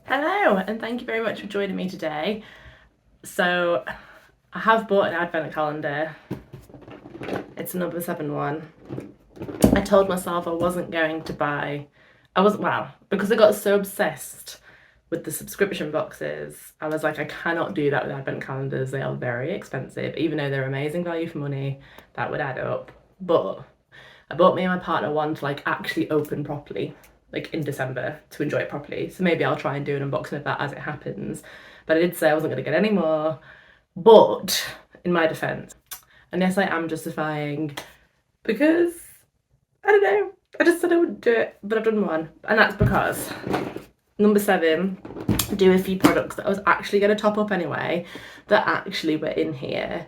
Hello, and thank you very much for joining me today. So, I have bought an advent calendar. It's a No7 one. I told myself I wasn't going to buy, because I got so obsessed with the subscription boxes, I was like, I cannot do that with advent calendars. They are very expensive, even though they're amazing value for money, that would add up. But I bought me and my partner one to like actually open properly, like in December, to enjoy it properly. So maybe I'll try and do an unboxing of that as it happens. But I did say I wasn't going to get any more. But in my defense, and yes, I am justifying, because I don't know, I just said I wouldn't do it, but I've done one. And that's because No7 do a few products that I was actually going to top up anyway, that actually were in here.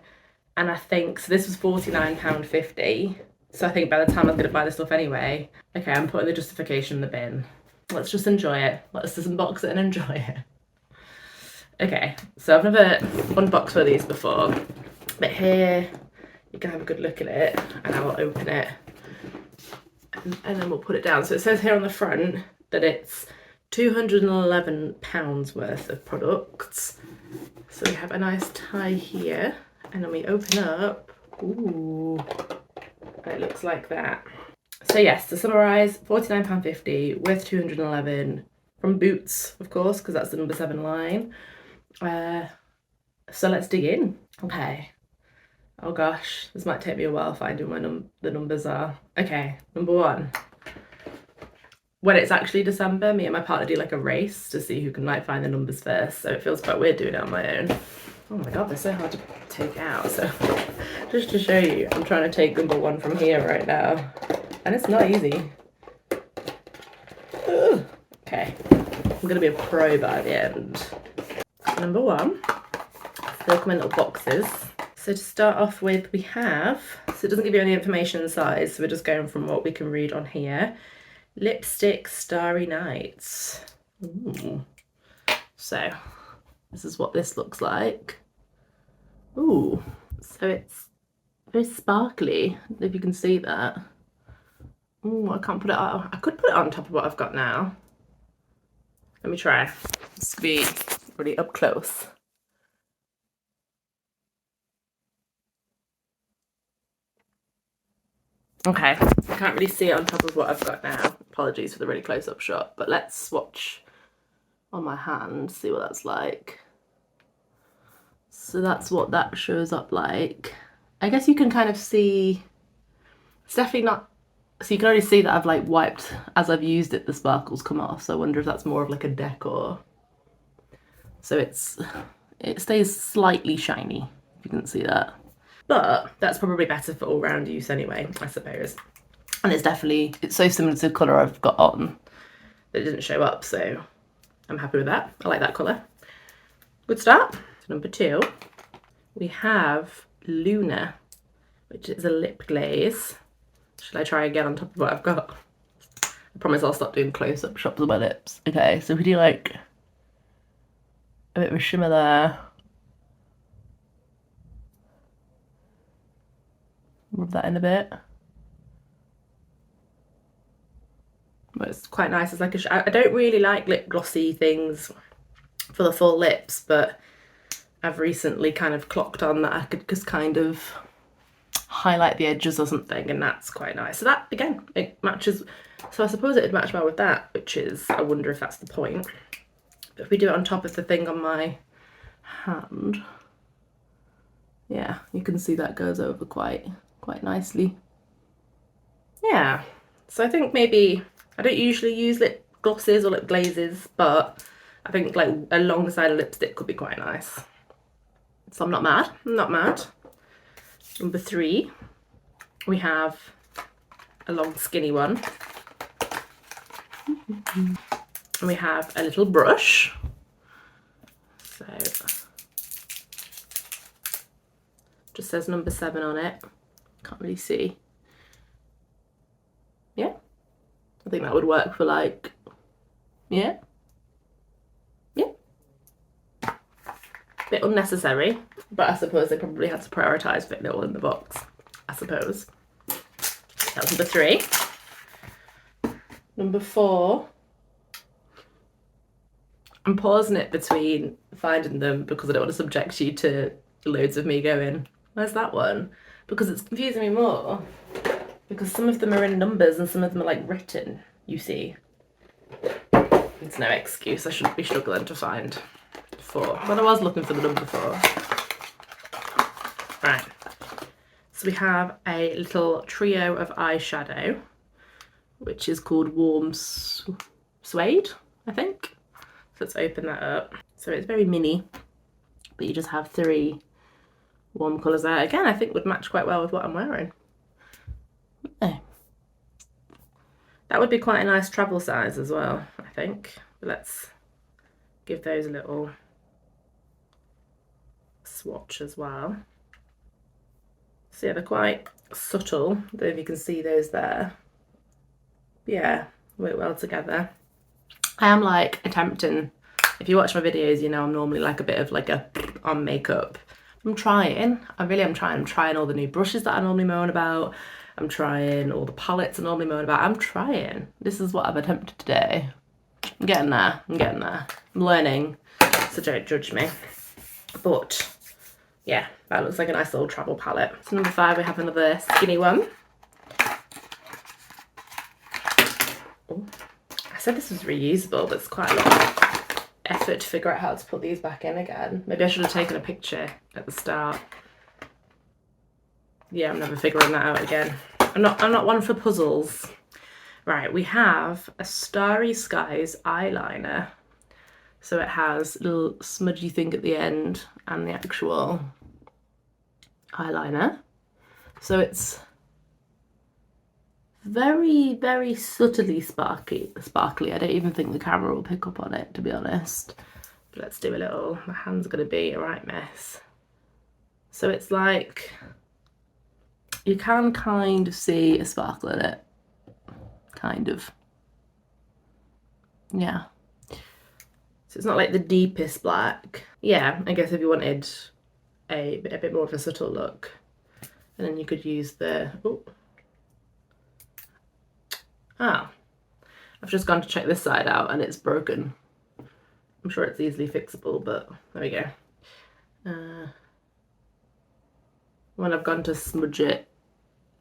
And I think, so this was £49.50. So I think by the time I'm going to buy this stuff anyway, okay, I'm putting the justification in the bin. Let's just enjoy it. Let's just unbox it and enjoy it. Okay, so I've never unboxed one of these before, but here you can have a good look at it, and I will open it, and then we'll put it down. So it says here on the front that it's £211 worth of products. So we have a nice tie here, and then we open up, ooh, it looks like that. So yes, to summarise, £49.50 with 211 from Boots, of course, because that's the No7 line. So let's dig in. Okay. Oh gosh, this might take me a while finding where the numbers are. Okay, number one. When it's actually December, me and my partner do like a race to see who can like find the numbers first. So it feels quite weird doing it on my own. Oh my god, they're so hard to take out. So just to show you, I'm trying to take number one from here right now. And it's not easy. Ugh. Okay, I'm gonna be a pro by the end. Number one, they'll come in little boxes. So to start off with, we have, so it doesn't give you any information in size, so we're just going from what we can read on here. Lipstick Starry Nights. Ooh. So this is what this looks like. Ooh, so it's very sparkly, if you can see that. Ooh, I can't put it on. I could put it on top of what I've got now. Let me try. This could be really up close. Okay, I can't really see it on top of what I've got now. Apologies for the really close-up shot, but let's swatch on my hand, see what that's like. So that's what that shows up like. I guess you can kind of see, it's definitely not, so you can already see that I've like wiped, as I've used it, the sparkles come off. So I wonder if that's more of like a decor. So it stays slightly shiny, if you can see that. But that's probably better for all round use anyway, I suppose. And it's so similar to the colour I've got on that it didn't show up, so I'm happy with that. I like that colour. Good start. So number two, we have Luna, which is a lip glaze. Should I try again on top of what I've got? I promise I'll stop doing close-up shots of my lips. Okay, so we do like a bit of a shimmer there. Rub that in a bit. But it's quite nice. It's like I don't really like lip glossy things for the full lips, but I've recently kind of clocked on that I could just kind of highlight the edges or something, and that's quite nice. So that, again, it matches. So I suppose it would match well with that, which is, I wonder if that's the point. But if we do it on top of the thing on my hand, yeah, you can see that goes over quite nicely. Yeah, so I think maybe, I don't usually use lip glosses or lip glazes, but I think like alongside a lipstick could be quite nice. So I'm not mad, Number three, we have a long skinny one. And we have a little brush. So just says number 7 on it. Can't really see. Yeah, I think that would work for like, yeah. Bit unnecessary, but I suppose they probably had to prioritise fitting it all in the box, I suppose. That's number 3. Number 4, I'm pausing it between finding them because I don't want to subject you to loads of me going, where's that one? Because it's confusing me more. Because some of them are in numbers and some of them are like written, you see. It's no excuse, I shouldn't be struggling to find 4. But I was looking for the number 4. Right. So we have a little trio of eyeshadow, which is called Warm Suede, I think. So let's open that up. So it's very mini, but you just have 3 warm colours there. Again, I think would match quite well with what I'm wearing. Oh. That would be quite a nice travel size as well, I think. But let's give those a little swatch as well. So yeah, they're quite subtle. I don't know if you can see those there. Yeah, work well together. I am like attempting, if you watch my videos, you know I'm normally like a bit of like a on makeup. I'm trying, I really am trying. I'm trying all the new brushes that I normally moan about. I'm trying all the palettes I normally moan about. I'm trying. This is what I've attempted today. I'm getting there, I'm getting there. I'm learning, so don't judge me. But yeah, that looks like a nice little travel palette. So number 5, we have another skinny one. Oh, I said this was reusable, but it's quite a lot of effort to figure out how to put these back in again. Maybe I should have taken a picture at the start. Yeah, I'm never figuring that out again. I'm not one for puzzles. Right, we have a Starry Skies eyeliner. So it has a little smudgy thing at the end and the actual eyeliner. So it's very, very subtly sparkly. I don't even think the camera will pick up on it, to be honest. But let's do a little, my hand's gonna be a right mess. So it's like, you can kind of see a sparkle in it. Kind of. Yeah. So it's not like the deepest black. Yeah, I guess if you wanted a bit more of a subtle look, and then you could use the, I've just gone to check this side out and it's broken. I'm sure it's easily fixable, but there we go. When I've gone to smudge it,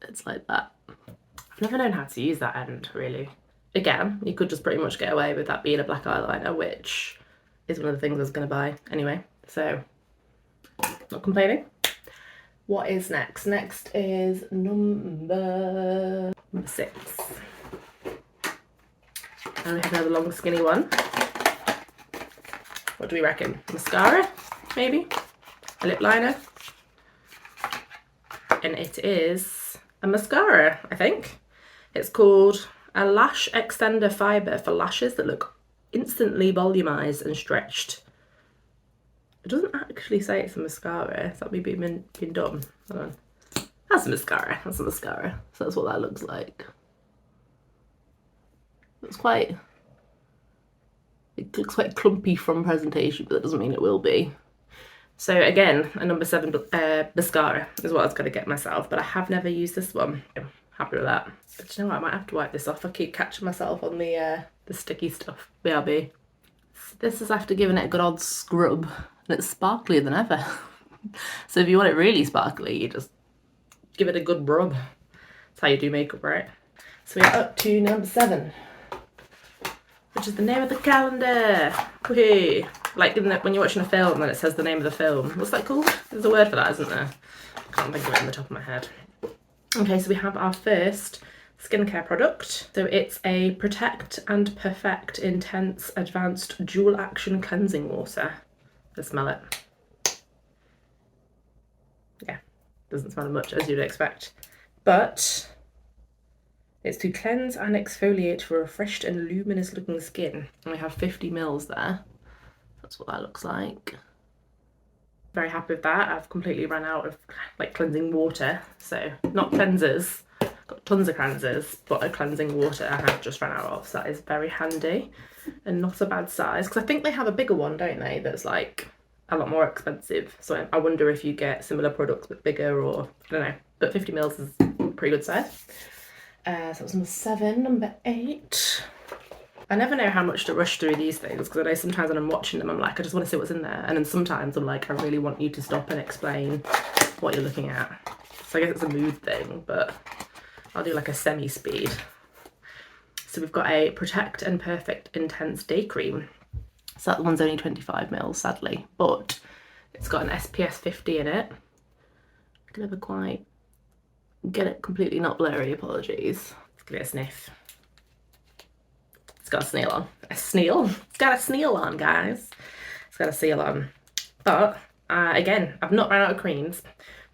it's like that. I've never known how to use that end, really. Again, you could just pretty much get away with that being a black eyeliner, which is one of the things I was going to buy anyway, so not complaining. What is next? Next is number 6. And we have another long skinny one. What do we reckon? Mascara, maybe? A lip liner? And it is a mascara, I think. It's called a Lash Extender Fibre for lashes that look instantly volumized and stretched. It doesn't actually say it's a mascara. Is that me being dumb? Hold on. That's a mascara. That's a mascara. So that's what that looks like. It looks quite clumpy from presentation, but that doesn't mean it will be. So again, a number 7 mascara is what I was going to get myself, but I have never used this one. I'm happy with that. But you know what, I might have to wipe this off. I keep catching myself on the sticky stuff. BRB. This is after giving it a good old scrub, and it's sparklier than ever. So if you want it really sparkly, you just give it a good rub. That's how you do makeup, right? So we're up to number 7, which is the name of the calendar. Woohoo! Like when you're watching a film and it says the name of the film. What's that called? There's a word for that, isn't there? I can't think of it on the top of my head. Okay, so we have our first skincare product. So it's a Protect and Perfect Intense Advanced Dual Action Cleansing Water. Let's smell it. Yeah, doesn't smell much as you'd expect. But it's to cleanse and exfoliate for refreshed and luminous looking skin. And we have 50 mils there. That's what that looks like. Very happy with that. I've completely run out of like cleansing water. So not cleansers, got tons of cleansers, but a cleansing water I have just run out of. So that is very handy and not a bad size. Because I think they have a bigger one, don't they? That's like a lot more expensive. So I wonder if you get similar products but bigger, or I don't know. But 50 mils is a pretty good size. So that was number 7. Number 8. I never know how much to rush through these things, because I know sometimes when I'm watching them I'm like, I just want to see what's in there, and then sometimes I'm like, I really want you to stop and explain what you're looking at. So I guess it's a mood thing, but I'll do like a semi-speed. So we've got a Protect and Perfect Intense Day Cream. So that one's only 25 mils, sadly, but it's got an SPF 50 in it. I can never quite get it completely not blurry, apologies. Let's give it a sniff. It's got a snail on. A snail? It's got a snail on, guys. It's got a seal on. But, again, I've not run out of creams,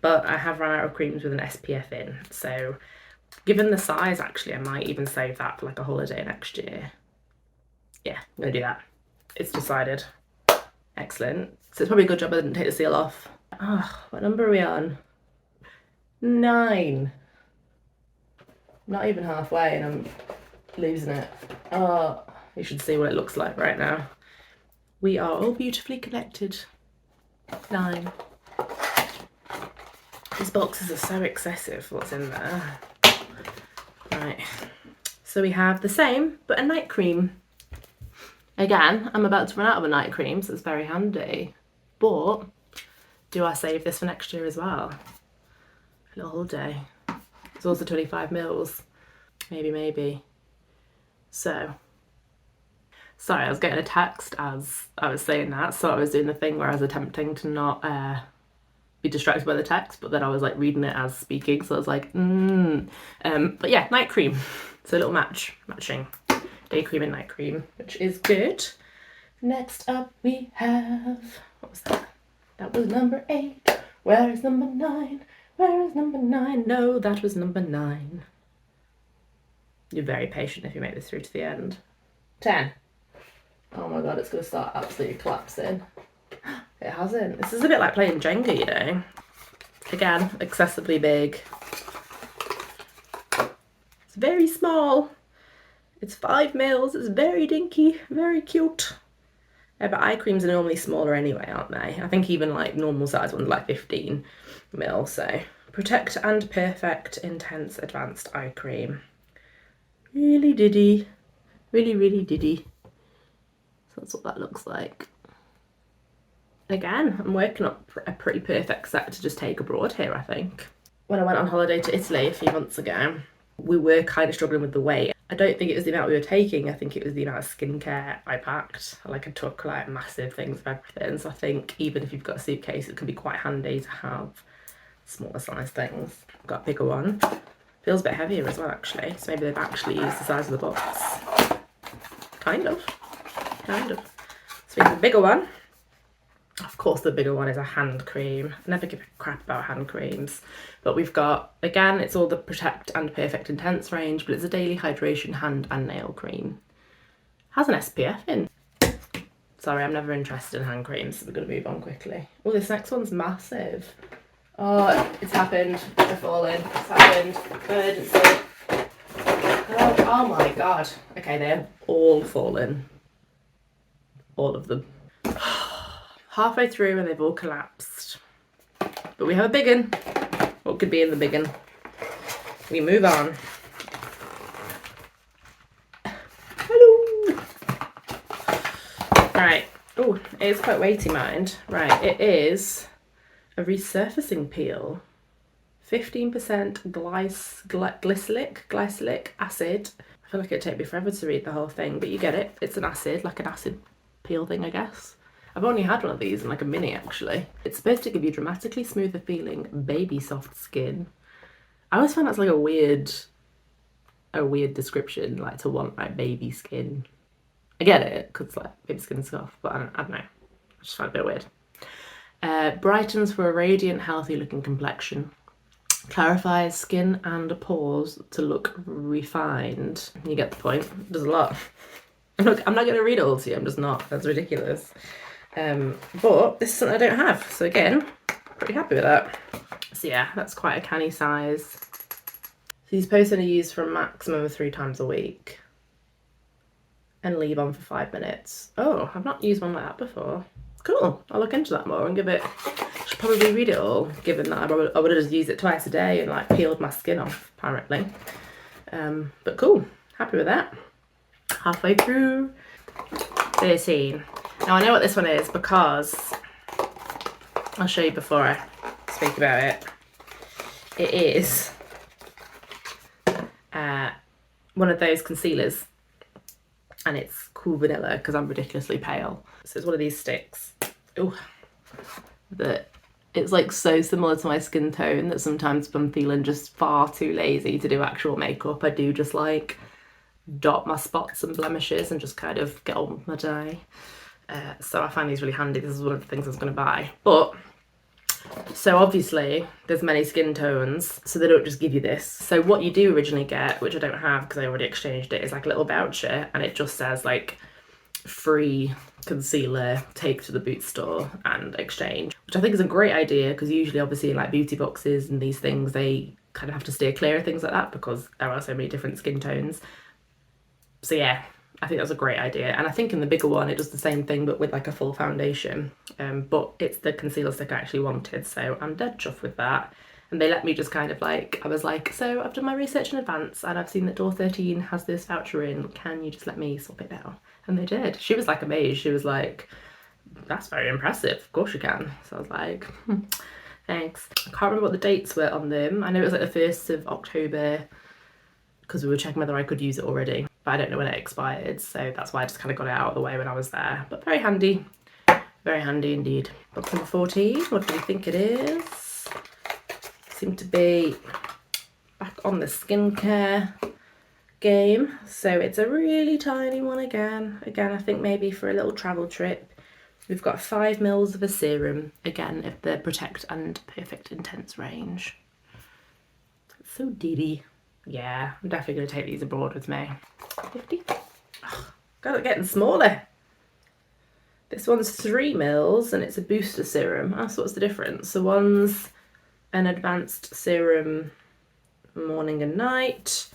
but I have run out of creams with an SPF in. So, given the size, actually, I might even save that for like a holiday next year. Yeah, I'm going to do that. It's decided. Excellent. So it's probably a good job I didn't take the seal off. Oh, what number are we on? 9. Not even halfway and I'm losing it. Oh, you should see what it looks like right now. We are all beautifully connected. 9. These boxes are so excessive, what's in there. Right, so we have the same, but a night cream. Again, I'm about to run out of a night cream, so it's very handy. But do I save this for next year as well? A little holiday. It's also 25 mils. Maybe. So, sorry, I was getting a text as I was saying that, so I was doing the thing where I was attempting to not be distracted by the text, but then I was like reading it as speaking, so I was like, but yeah, night cream. So a little matching day cream and night cream, which is good. Next up we have, what was that? That was number 8. Where is number 9? Where is number 9? No, that was number 9. You're very patient if you make this through to the end. 10. Oh my god, it's going to start absolutely collapsing. It hasn't. This is a bit like playing Jenga, you know. Again, excessively big. It's very small. It's 5 mils. It's very dinky, very cute. Yeah, but eye creams are normally smaller anyway, aren't they? I think even like normal size ones like 15 mil. So Protect and Perfect Intense Advanced Eye Cream. Really diddy. Really diddy. So that's what that looks like. Again, I'm working up a pretty perfect set to just take abroad here, I think. When I went on holiday to Italy a few months ago, we were kind of struggling with the weight. I don't think it was the amount we were taking, I think it was the amount of skincare I packed. Like I took like massive things of everything, so I think even if you've got a suitcase, it can be quite handy to have smaller size things. I've got a bigger one. Feels a bit heavier as well actually, so maybe they've actually used the size of the box. Kind of. So we have a bigger one. Of course the bigger one is a hand cream. I never give a crap about hand creams. But we've got, again, it's all the Protect and Perfect Intense range, but it's a daily hydration hand and nail cream. Has an SPF in. Sorry, I'm never interested in hand creams, so we're going to move on quickly. Oh, this next one's massive. Oh, it's happened. They're falling. It's happened. Emergency. Oh my god. Okay, they're all fallen. All of them. Halfway through and they've all collapsed. But we have a big one. What could be in the big one? We move on. Hello. Right. Oh, it is quite weighty, mind. Right, it is a resurfacing peel. 15% glycolic acid. I feel like it'd take me forever to read the whole thing, but you get it. It's an acid, like an acid peel thing, I guess. I've only had one of these in like a mini actually. It's supposed to give you dramatically smoother feeling baby soft skin. I always find that's like a weird description, like to want like baby skin. I get it, because like baby skin stuff, but I don't know. I just find it a bit weird. Brightens for a radiant, healthy looking complexion. Clarifies skin and pores to look refined. You get the point. There's a lot. I'm not going to read it all to you, I'm just not. That's ridiculous. But this is something I don't have, so again, pretty happy with that. So yeah, that's quite a canny size. So you're supposed to use for a maximum of 3 times a week and leave on for 5 minutes. Oh, I've not used one like that before. Cool, I'll look into that more and give it, should probably read it all, given that I would have just used it twice a day and like peeled my skin off apparently. But cool, happy with that. halfway through. 13. Now I know what this one is because I'll show you before I speak about it. It is one of those concealers, and it's cool vanilla because I'm ridiculously pale. So it's one of these sticks. Ooh, that it's like so similar to my skin tone that sometimes if I'm feeling just far too lazy to do actual makeup, I do just like dot my spots and blemishes and just kind of get on with my day. So I find these really handy. This is one of the things I was going to buy. But so obviously there's many skin tones, so they don't just give you this. So what you do originally get, which I don't have because I already exchanged it, is like a little voucher, and it just says like free concealer, take to the boot store and exchange, which I think is a great idea because usually obviously in like beauty boxes and these things they kind of have to steer clear of things like that because there are so many different skin tones. So yeah, I think that's a great idea. And I think in the bigger one it does the same thing but with like a full foundation, but it's the concealer stick I actually wanted, so I'm dead chuffed with that. And they let me just kind of like, I was like, so I've done my research in advance and I've seen that door 13 has this voucher in, can you just let me swap it down? And they did. She was like amazed. She was like, that's very impressive, of course you can. So I was like, thanks. I can't remember what the dates were on them. I know it was like the 1st of October because we were checking whether I could use it already, but I don't know when it expired, so that's why I just kind of got it out of the way when I was there. But very handy indeed. Box number 14, what do you think it is? Seem to be back on the skincare game, so it's a really tiny one again. I think maybe for a little travel trip. We've got 5 mils of a serum, again of the Protect and Perfect Intense range. It's so diddy. Yeah, I'm definitely going to take these abroad with me. 50. Oh, God, it's getting smaller. This one's 3 mils and it's a booster serum. Oh, so what's the difference? So one's an advanced serum morning and night.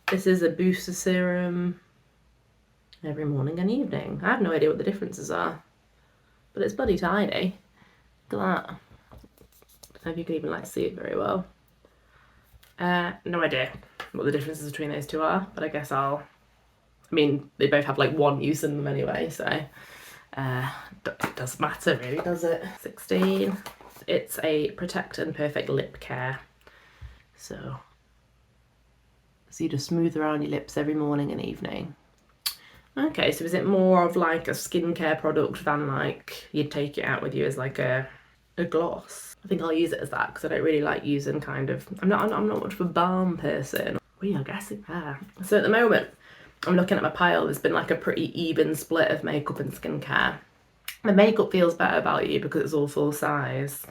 This is a booster serum every morning and evening. I have no idea what the differences are, but it's bloody tiny. Look at that. I don't know if you can even like see it very well. No idea what the differences between those two are, but I guess I mean, they both have like one use in them anyway, so it doesn't matter really, does it? 16. It's a Protect and Perfect Lip Care. So you just smooth around your lips every morning and evening. Okay, so is it more of like a skincare product than like you'd take it out with you as like a gloss? I think I'll use it as that because I don't really like using kind of, I'm not much of a balm person. We are guessing there. So at the moment, I'm looking at my pile, there's been like a pretty even split of makeup and skincare. The makeup feels better value because it's all full size,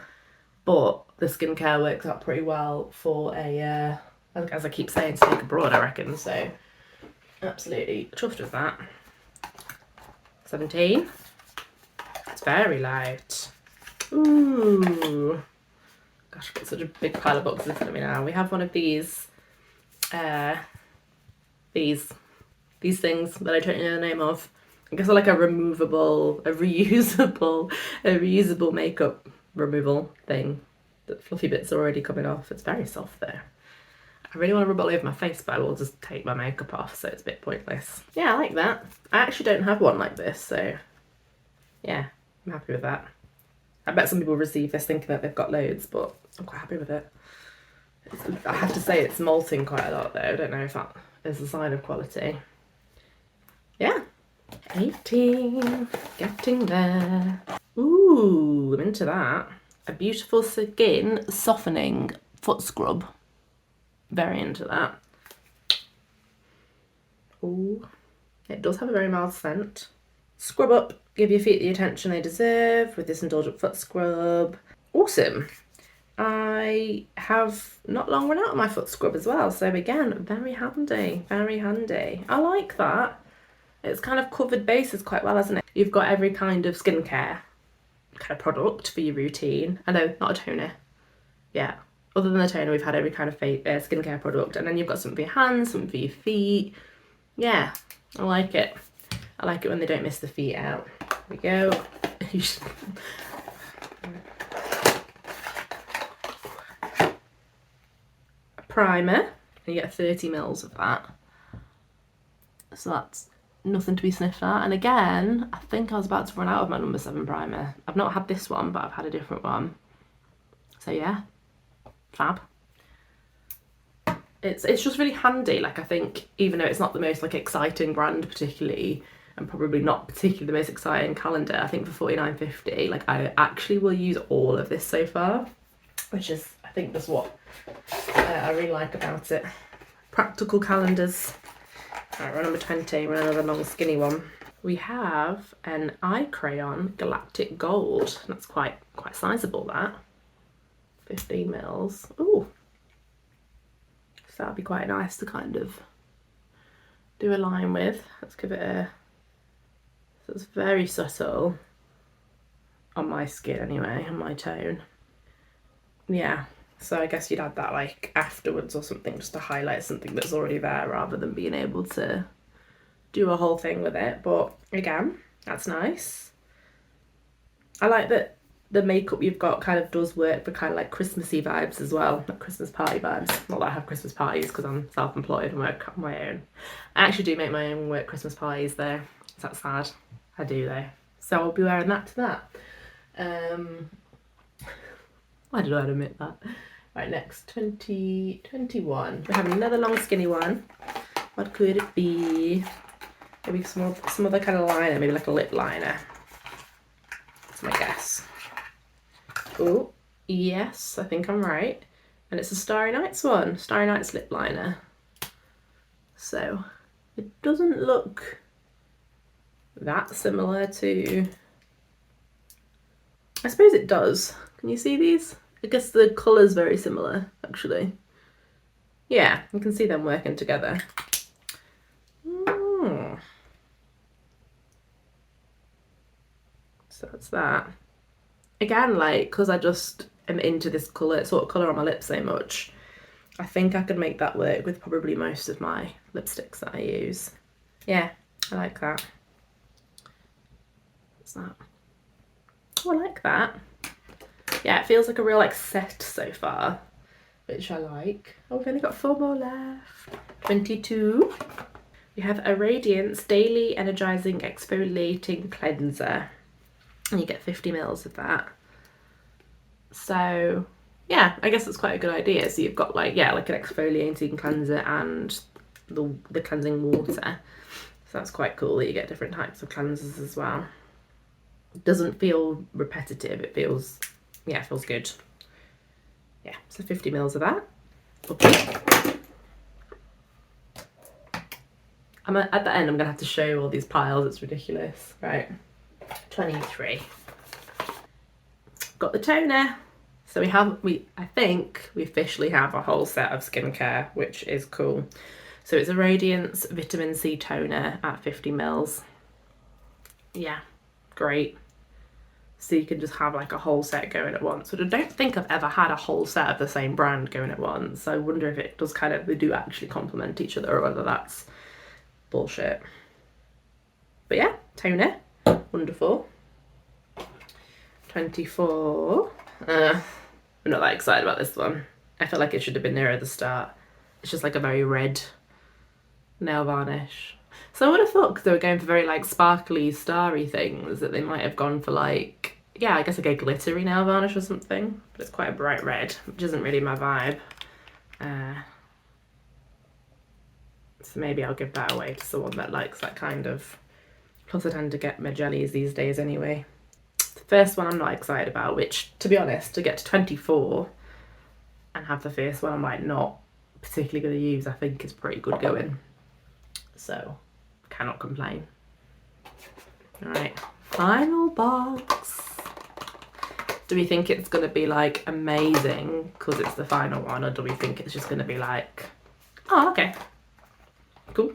but the skincare works out pretty well for a, as I keep saying, to take abroad, I reckon. So absolutely chuffed with that. 17. It's very light. Ooh. Gosh, I've got such a big pile of boxes in front of me now. We have one of these things that I don't know the name of. I guess they're like a reusable makeup removal thing. The fluffy bits are already coming off. It's very soft though. I really want to rub it all over my face, but I will just take my makeup off, so it's a bit pointless. Yeah, I like that. I actually don't have one like this, so yeah, I'm happy with that. I bet some people receive this thinking that they've got loads, but I'm quite happy with it. I have to say it's molting quite a lot though. I don't know if that is a sign of quality. Yeah. 18. Getting there. Ooh, I'm into that. A beautiful skin softening foot scrub. Very into that. Ooh. It does have a very mild scent. Scrub up. Give your feet the attention they deserve with this indulgent foot scrub. Awesome. I have not long run out of my foot scrub as well, so again, very handy, very handy. I like that. It's kind of covered bases quite well, hasn't it? You've got every kind of skincare kind of product for your routine. I know, not a toner. Yeah, other than the toner, we've had every kind of skincare product, and then you've got something for your hands, something for your feet. Yeah, I like it. I like it when they don't miss the feet out. There we go. Primer, and you get 30 mils of that. So that's nothing to be sniffed at. And again, I think I was about to run out of my number 7 primer. I've not had this one, but I've had a different one. So yeah, fab. It's just really handy. Like, I think even though it's not the most like exciting brand particularly, and probably not particularly the most exciting calendar, I think for £49.50, like I actually will use all of this so far, which is I think that's what I really like about it. Practical calendars. Alright, we're on number 20, we're on another long skinny one. We have an eye crayon Galactic Gold. That's quite sizable, that. 15 mils. Ooh. So that'd be quite nice to kind of do a line with. Let's give it a... So it's very subtle on my skin anyway, on my tone. Yeah, so I guess you'd add that like afterwards or something, just to highlight something that's already there rather than being able to do a whole thing with it. But again, that's nice. I like that the makeup you've got kind of does work for kind of like Christmassy vibes as well, like Christmas party vibes. Not that I have Christmas parties because I'm self-employed and work on my own. I actually do make my own work Christmas parties though. Is that sad? I do though. So I'll be wearing that to that. I don't know how to admit that. Right, next, 21. We have another long skinny one. What could it be? Maybe some other kind of liner, maybe like a lip liner. That's my guess. Oh, yes, I think I'm right. And it's a Starry Nights one, Starry Nights lip liner. So it doesn't look that similar to... I suppose it does. Can you see these? I guess the colour's very similar, actually. Yeah, you can see them working together. So that's that. Again, like, because I just am into this colour, sort of colour on my lips so much, I think I could make that work with probably most of my lipsticks that I use. Yeah, I like that. What's that? Oh, I like that. Yeah, it feels like a real like set so far, which I like. Oh, we've only got 4 more left. 22. We have a Radiance Daily Energizing Exfoliating Cleanser. And you get 50 mils of that. So yeah, I guess it's quite a good idea. So you've got like, yeah, like an exfoliating cleanser and the cleansing water. So that's quite cool that you get different types of cleansers as well. It doesn't feel repetitive. It feels, yeah, it feels good. Yeah, so 50 mils of that. Okay. At the end, I'm gonna have to show all these piles. It's ridiculous. Right, 23. Got the toner. So I think we officially have a whole set of skincare, which is cool. So it's a Radiance Vitamin C toner at 50 mils. Yeah, great. So you can just have like a whole set going at once. But I don't think I've ever had a whole set of the same brand going at once. So I wonder if it does kind of, they do actually complement each other or whether that's bullshit. But yeah, toner, wonderful. 24. I'm not that excited about this one. I feel like it should have been nearer the start. It's just like a very red nail varnish. So I would have thought, because they were going for very like sparkly, starry things, that they might have gone for like, yeah, I guess like a glittery nail varnish or something. But it's quite a bright red, which isn't really my vibe. So maybe I'll give that away to someone that likes that kind of... Plus I tend to get my jellies these days anyway. The first one I'm not excited about, which, to be honest, to get to 24 and have the first one I'm like not particularly going to use, I think is pretty good going. So, cannot complain. Alright, final box. Do we think it's going to be like amazing because it's the final one, or do we think it's just going to be like, oh, okay, cool.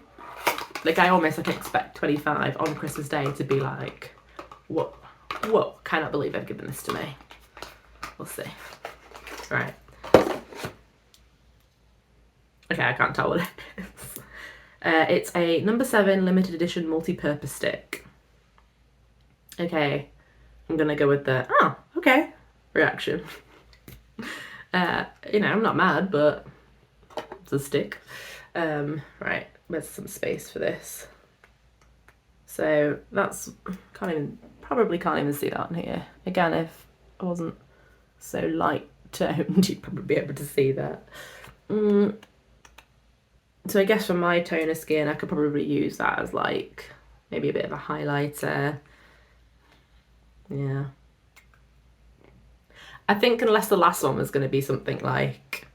Like I almost like expect 25 on Christmas Day to be like, what, cannot believe I've given this to me. We'll see. Right. Okay, I can't tell what it is. It's a number 7 limited edition multi-purpose stick. Okay, I'm gonna go with the, oh, okay, reaction. You know, I'm not mad, but it's a stick. Right, where's some space for this? So that's, probably can't even see that on here. Again, if I wasn't so light toned, you'd probably be able to see that. So I guess for my tone of skin, I could probably use that as like maybe a bit of a highlighter. Yeah. I think unless the last one was going to be something like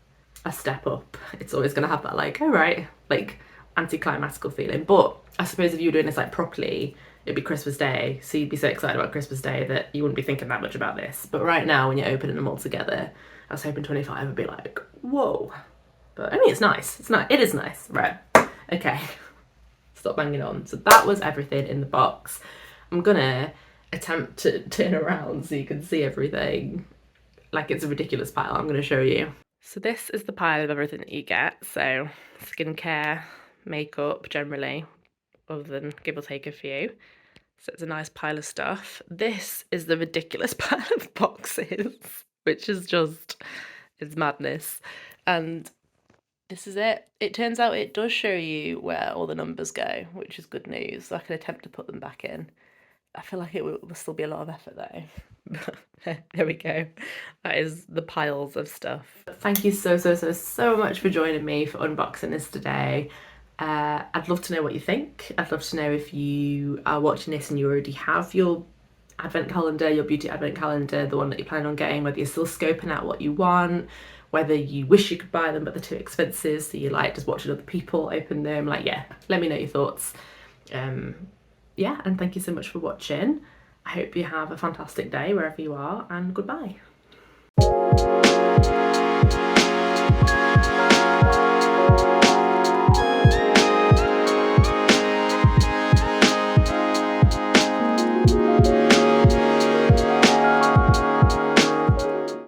a step up, it's always going to have that like, oh right, like anticlimactical feeling. But I suppose if you were doing this like properly, it'd be Christmas Day, so you'd be so excited about Christmas Day that you wouldn't be thinking that much about this. But right now, when you're opening them all together, I was hoping 25 would be like, whoa. But I mean, it's nice. It's nice. It is nice. Right. Okay. Stop banging on. So that was everything in the box. I'm gonna attempt to turn around so you can see everything. Like it's a ridiculous pile. I'm gonna show you. So this is the pile of everything that you get. So skincare, makeup generally, other than give or take a few. So it's a nice pile of stuff. This is the ridiculous pile of boxes, which is just, it's madness. And this is it. It turns out it does show you where all the numbers go, which is good news. So I can attempt to put them back in. I feel like it will still be a lot of effort though. There we go. That is the piles of stuff. Thank you so much for joining me for unboxing this today. I'd love to know what you think. I'd love to know if you are watching this and you already have your advent calendar, your beauty advent calendar, the one that you plan on getting, whether you're still scoping out what you want, whether you wish you could buy them but they're too expensive, so you like just watching other people open them. Like, yeah, let me know your thoughts. Yeah, and thank you so much for watching. I hope you have a fantastic day wherever you are, and goodbye.